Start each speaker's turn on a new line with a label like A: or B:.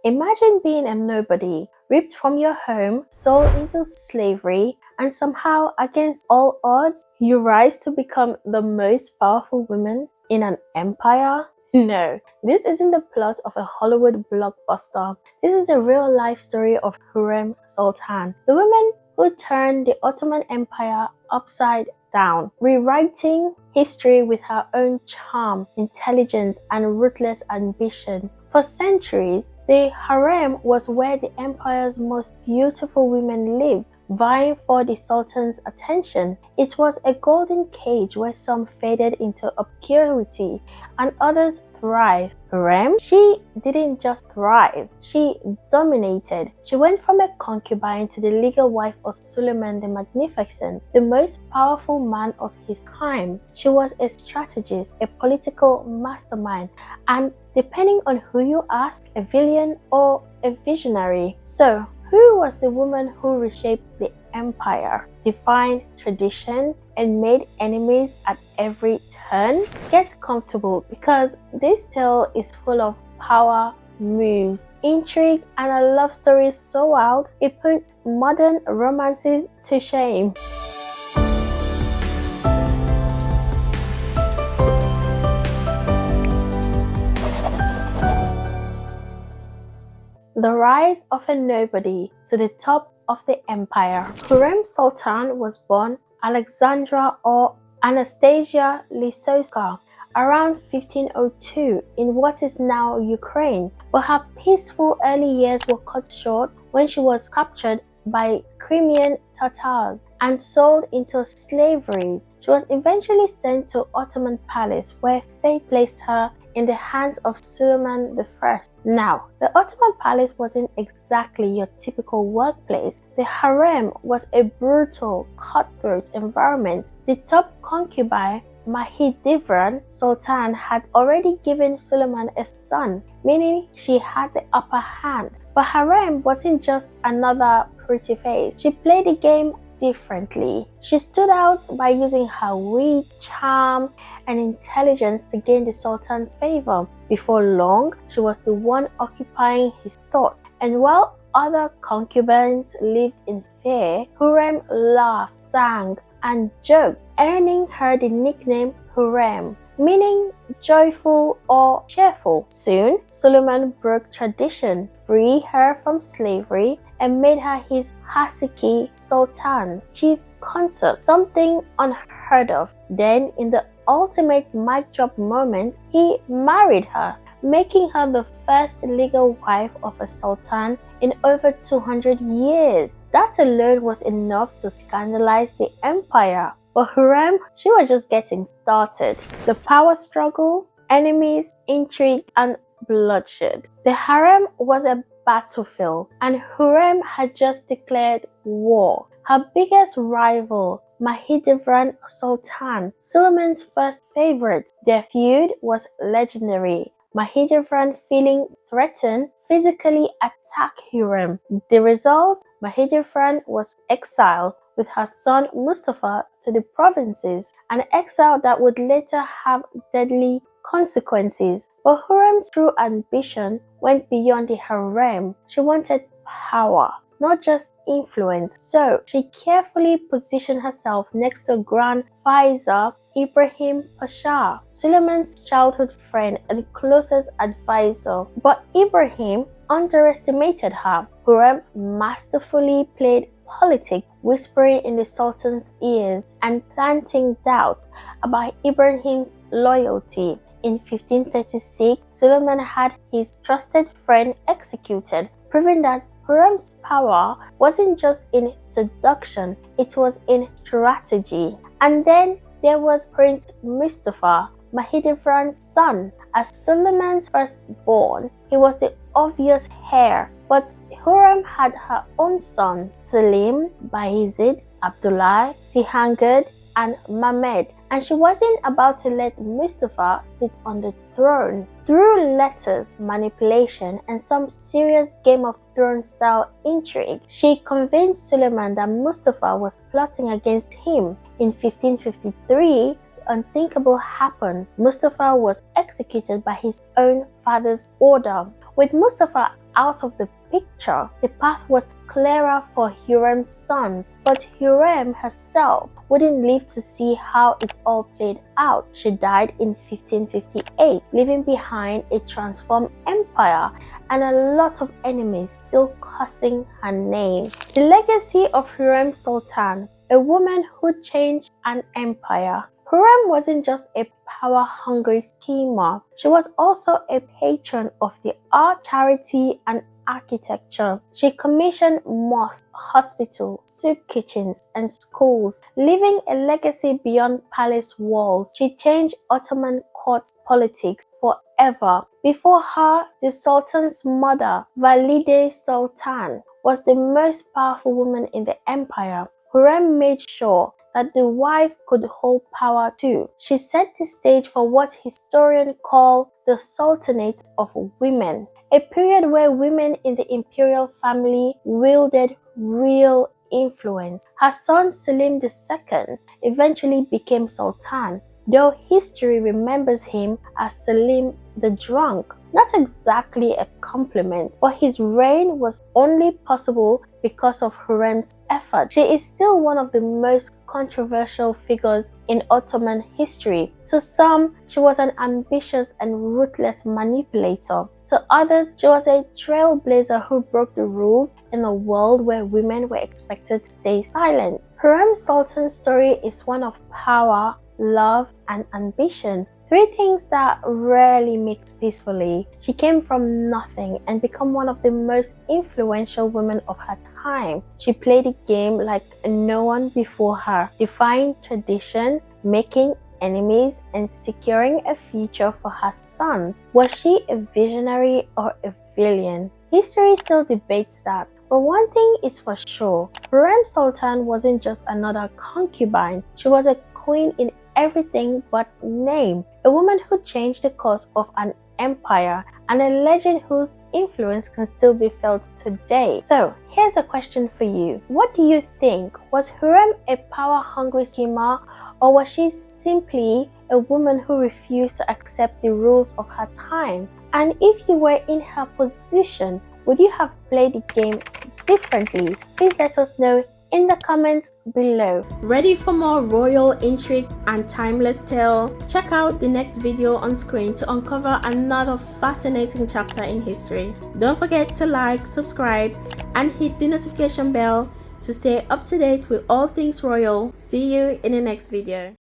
A: Imagine being a nobody, ripped from your home, sold into slavery, and somehow, against all odds, you rise to become the most powerful woman in an empire? No, this isn't the plot of a Hollywood blockbuster. This is a real life story of Hurrem Sultan, the woman who turned the Ottoman Empire upside down, rewriting history with her own charm, intelligence, and ruthless ambition. For centuries, the harem was where the empire's most beautiful women lived, vying for the sultan's attention. It was a golden cage where some faded into obscurity and others thrived. Hürrem, she didn't just thrive, she dominated. She went from a concubine to the legal wife of Suleiman the Magnificent, the most powerful man of his time. She was a strategist, a political mastermind, and depending on who you ask, a villain or a visionary. So, who was the woman who reshaped the empire, defined tradition, and made enemies at every turn? Get comfortable because this tale is full of power, moves, intrigue, and a love story so wild it puts modern romances to shame. The rise of a nobody to the top of the empire. Hurrem Sultan was born Alexandra or Anastasia Lisowska around 1502 in what is now Ukraine, but her peaceful early years were cut short when she was captured by Crimean Tatars and sold into slavery. She was eventually sent to Ottoman palace where fate placed her in the hands of Suleiman I. Now, the Ottoman palace wasn't exactly your typical workplace. The harem was a brutal, cutthroat environment. The top concubine, Mahidevran Sultan, had already given Suleiman a son, meaning she had the upper hand. But harem wasn't just another pretty face. She played the game differently. She stood out by using her wit, charm, and intelligence to gain the Sultan's favor. Before long, she was the one occupying his thought. And while other concubines lived in fear, Hürrem laughed, sang, and joked, earning her the nickname Hürrem, meaning joyful or cheerful. Soon, Suleiman broke tradition, freed her from slavery, and made her his Hasiki Sultan, chief consort, something unheard of. Then, in the ultimate mic drop moment, he married her, making her the first legal wife of a sultan in over 200 years. That alone was enough to scandalize the empire. But Hürrem, she was just getting started. The power struggle, enemies, intrigue, and bloodshed. The harem was a battlefield, and Hürrem had just declared war. Her biggest rival, Mahidevran Sultan, Suleiman's first favorite. Their feud was legendary. Mahidevran, feeling threatened, physically attacked Hürrem. The result? Mahidevran was exiled with her son Mustafa to the provinces, an exile that would later have deadly consequences. But Hürrem's true ambition went beyond the harem. She wanted power, not just influence. So she carefully positioned herself next to Grand Vizier Ibrahim Pasha, Suleiman's childhood friend and closest advisor. But Ibrahim underestimated her. Hürrem masterfully played politics, whispering in the Sultan's ears and planting doubts about Ibrahim's loyalty. In 1536, Suleiman had his trusted friend executed, proving that Hürrem's power wasn't just in seduction, it was in strategy. And then there was Prince Mustafa, Mahidevran's son. As Suleiman's firstborn, he was the obvious heir, but Hürrem had her own sons, Selim, Bayezid, Abdullah, Sihangad, and Mehmed, and she wasn't about to let Mustafa sit on the throne. Through letters, manipulation, and some serious Game of Thrones style intrigue, she convinced Suleiman that Mustafa was plotting against him. In 1553, the unthinkable happened. Mustafa was executed by his own father's order. With Mustafa out of the picture, the path was clearer for Hurrem's sons, but Hurrem herself wouldn't live to see how it all played out. She died in 1558, leaving behind a transformed empire and a lot of enemies still cursing her name. The legacy of Hurrem Sultan, a woman who changed an empire. Hurrem wasn't just a power-hungry schemer. She was also a patron of the art, charity, and architecture. She commissioned mosques, hospitals, soup kitchens, and schools, leaving a legacy beyond palace walls. She changed Ottoman court politics forever. Before her, the Sultan's mother, Valide Sultan, was the most powerful woman in the empire. Hurrem made sure that the wife could hold power too. She set the stage for what historians call the Sultanate of Women, a period where women in the imperial family wielded real influence. Her son Suleiman II eventually became Sultan, though history remembers him as Suleiman the Drunk. Not exactly a compliment, but his reign was only possible because of Hurrem's effort. She is still one of the most controversial figures in Ottoman history. To some, she was an ambitious and ruthless manipulator. To others, she was a trailblazer who broke the rules in a world where women were expected to stay silent. Hurrem Sultan's story is one of power, love, and ambition. Three things that rarely mix peacefully. She came from nothing and became one of the most influential women of her time. She played the game like no one before her, defying tradition, making enemies, and securing a future for her sons. Was she a visionary or a villain? History still debates that. But one thing is for sure, Hurrem Sultan wasn't just another concubine. She was a queen in everything but name, a woman who changed the course of an empire, and a legend whose influence can still be felt today. So here's a question for you. What do you think? Was Hurrem a power-hungry schemer, or was she simply a woman who refused to accept the rules of her time? And if you were in her position, would you have played the game differently? Please let us know in the comments below. Ready for more royal intrigue and timeless tale? Check out the next video on screen to uncover another fascinating chapter in history. Don't forget to like, subscribe, and hit the notification bell to stay up to date with all things royal. See you in the next video.